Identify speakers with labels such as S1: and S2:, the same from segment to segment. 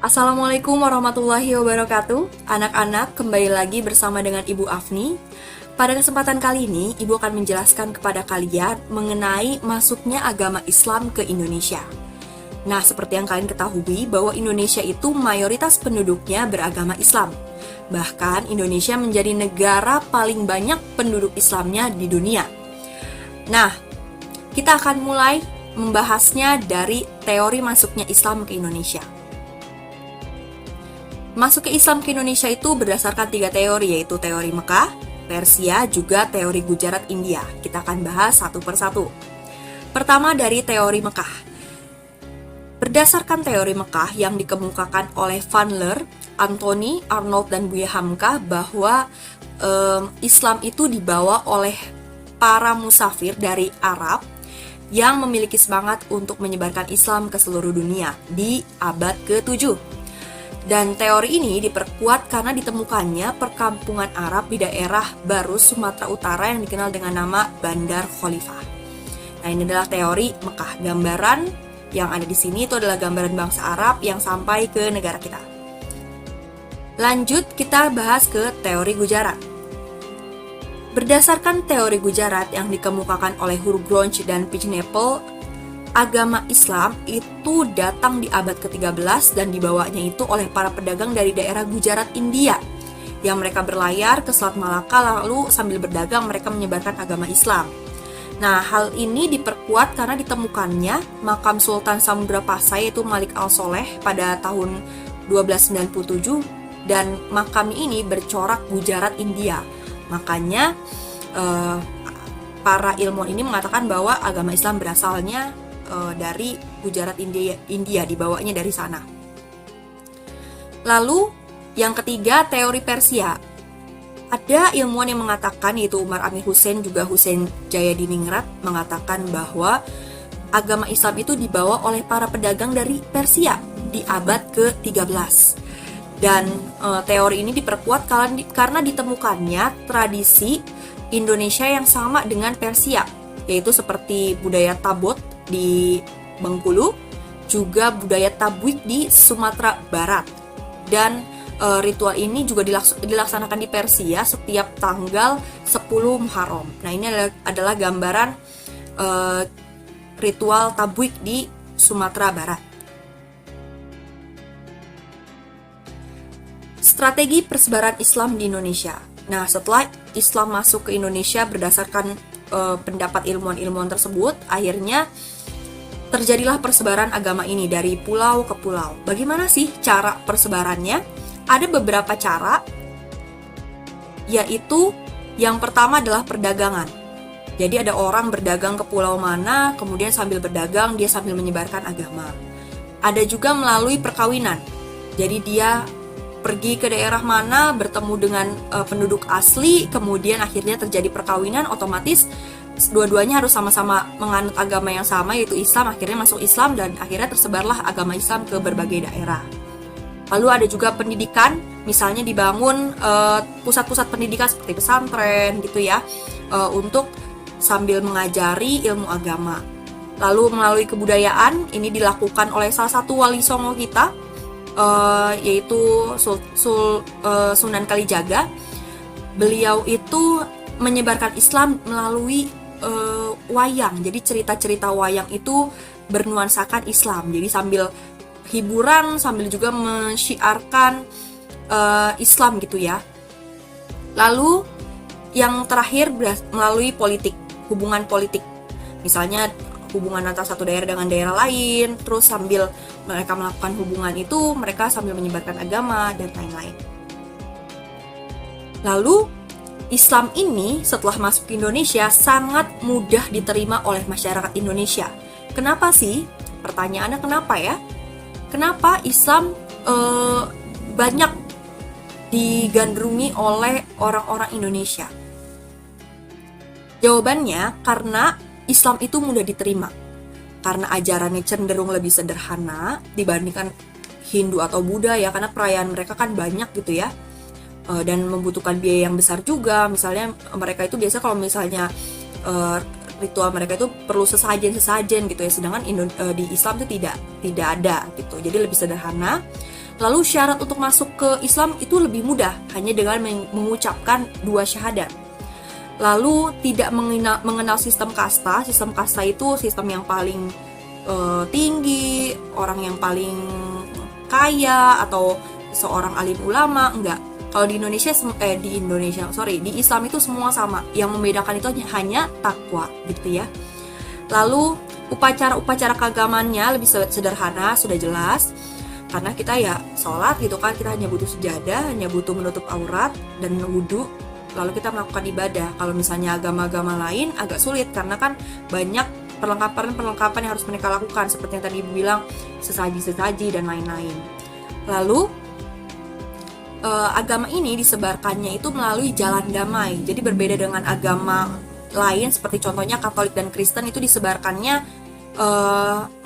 S1: Assalamualaikum warahmatullahi wabarakatuh. Anak-anak, kembali lagi bersama dengan Ibu Afni. Pada kesempatan kali ini, Ibu akan menjelaskan kepada kalian mengenai masuknya agama Islam ke Indonesia. Nah, seperti yang kalian ketahui bahwa Indonesia itu mayoritas penduduknya beragama Islam. Bahkan Indonesia menjadi negara paling banyak penduduk Islamnya di dunia. Nah, kita akan mulai membahasnya dari teori masuknya Islam ke Indonesia. Masuk ke Islam ke Indonesia itu berdasarkan 3 teori, yaitu teori Mekah, Persia, juga teori Gujarat India. Kita akan bahas satu persatu. Pertama dari teori Mekah. Berdasarkan teori Mekah yang dikemukakan oleh Van Leer, Anthony, Arnold, dan Buya Hamka bahwa Islam itu dibawa oleh para musafir dari Arab yang memiliki semangat untuk menyebarkan Islam ke seluruh dunia di abad ke-7. Dan teori ini diperkuat karena ditemukannya perkampungan Arab di daerah Barus, Sumatera Utara yang dikenal dengan nama Bandar Khalifah. Nah, ini adalah teori Mekah. Gambaran yang ada di sini itu adalah gambaran bangsa Arab yang sampai ke negara kita. Lanjut, kita bahas ke teori Gujarat. Berdasarkan teori Gujarat yang dikemukakan oleh Hurgronch dan Pitchnapel, agama Islam itu datang di abad ke-13 dan dibawanya itu oleh para pedagang dari daerah Gujarat, India, yang mereka berlayar ke Selat Malaka lalu sambil berdagang mereka menyebarkan agama Islam. Nah, hal ini diperkuat karena ditemukannya makam Sultan Samudra Pasai yaitu Malik al-Soleh pada tahun 1297 dan makam ini bercorak Gujarat, India. Makanya para ilmuwan ini mengatakan bahwa agama Islam berasalnya dari Gujarat, India dibawanya dari sana. Lalu yang ketiga, teori Persia. Ada ilmuwan yang mengatakan, yaitu Umar Amir Hussein juga Hussein Jayadiningrat, mengatakan bahwa agama Islam itu dibawa oleh para pedagang dari Persia di abad ke-13. Dan teori ini diperkuat karena ditemukannya tradisi Indonesia yang sama dengan Persia, yaitu seperti budaya Tabot di Bengkulu, juga budaya Tabwik di Sumatera Barat. Dan ritual ini juga dilaksanakan di Persia setiap tanggal 10 Muharram. Nah, ini adalah gambaran ritual Tabwik di Sumatera Barat. Strategi persebaran Islam di Indonesia. Nah, setelah Islam masuk ke Indonesia berdasarkan pendapat ilmuwan-ilmuwan tersebut, akhirnya terjadilah persebaran agama ini dari pulau ke pulau. Bagaimana sih cara persebarannya? Ada beberapa cara, yaitu yang pertama adalah perdagangan. Jadi ada orang berdagang ke pulau mana, kemudian sambil berdagang dia sambil menyebarkan agama. Ada juga melalui perkawinan. Jadi dia pergi ke daerah mana, bertemu dengan penduduk asli, kemudian akhirnya terjadi perkawinan, otomatis dua-duanya harus sama-sama menganut agama yang sama, yaitu Islam, akhirnya masuk Islam dan akhirnya tersebarlah agama Islam ke berbagai daerah. Lalu ada juga pendidikan, misalnya dibangun pusat-pusat pendidikan seperti pesantren gitu ya, untuk sambil mengajari ilmu agama. Lalu melalui kebudayaan, ini dilakukan oleh salah satu wali songo kita, yaitu Sunan Kalijaga. Beliau itu menyebarkan Islam melalui wayang. Jadi cerita-cerita wayang itu bernuansakan Islam. Jadi sambil hiburan, sambil juga mensyiarkan Islam gitu ya. Lalu yang terakhir melalui politik, hubungan politik. Misalnya hubungan antara satu daerah dengan daerah lain, terus sambil mereka melakukan hubungan itu, mereka sambil menyebarkan agama dan lain-lain. Lalu Islam ini setelah masuk ke Indonesia sangat mudah diterima oleh masyarakat Indonesia. Kenapa sih? Pertanyaannya kenapa ya? Kenapa Islam banyak digandrungi oleh orang-orang Indonesia? Jawabannya karena Islam itu mudah diterima. Karena ajarannya cenderung lebih sederhana dibandingkan Hindu atau Buddha ya, karena perayaan mereka kan banyak gitu ya. Dan membutuhkan biaya yang besar juga. Misalnya mereka itu biasa kalau misalnya ritual mereka itu perlu sesajen gitu ya, sedangkan di Islam itu tidak ada gitu. Jadi lebih sederhana. Lalu syarat untuk masuk ke Islam itu lebih mudah, hanya dengan mengucapkan 2 syahadat. Lalu tidak mengenal sistem kasta. Sistem kasta itu sistem yang paling tinggi, orang yang paling kaya, atau seorang alim ulama, enggak. Kalau di di Islam itu semua sama. Yang membedakan itu hanya takwa, gitu ya. Lalu upacara-upacara keagamannya lebih sederhana, sudah jelas. Karena kita ya sholat gitu kan, kita hanya butuh sejadah, hanya butuh menutup aurat dan wudhu, lalu kita melakukan ibadah. Kalau misalnya agama-agama lain agak sulit, karena kan banyak perlengkapan yang harus mereka lakukan, seperti yang tadi Ibu bilang, sesaji-sesaji dan lain-lain. Lalu agama ini disebarkannya itu melalui jalan damai. Jadi berbeda dengan agama lain, seperti contohnya Katolik dan Kristen, itu disebarkannya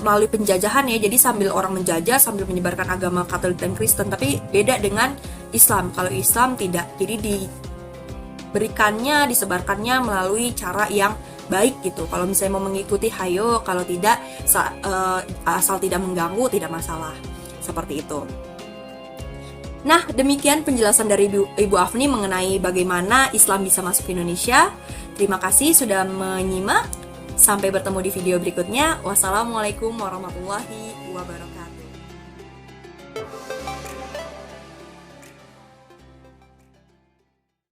S1: melalui penjajahan ya. Jadi sambil orang menjajah, sambil menyebarkan agama Katolik dan Kristen. Tapi beda dengan Islam. Kalau Islam tidak. Jadi disebarkannya melalui cara yang baik gitu. Kalau misalnya mau mengikuti, hayo. Kalau tidak, asal tidak mengganggu, tidak masalah. Seperti itu. Nah, demikian penjelasan dari Ibu Afni mengenai bagaimana Islam bisa masuk ke Indonesia. Terima kasih sudah menyimak. Sampai bertemu di video berikutnya. Wassalamualaikum warahmatullahi wabarakatuh.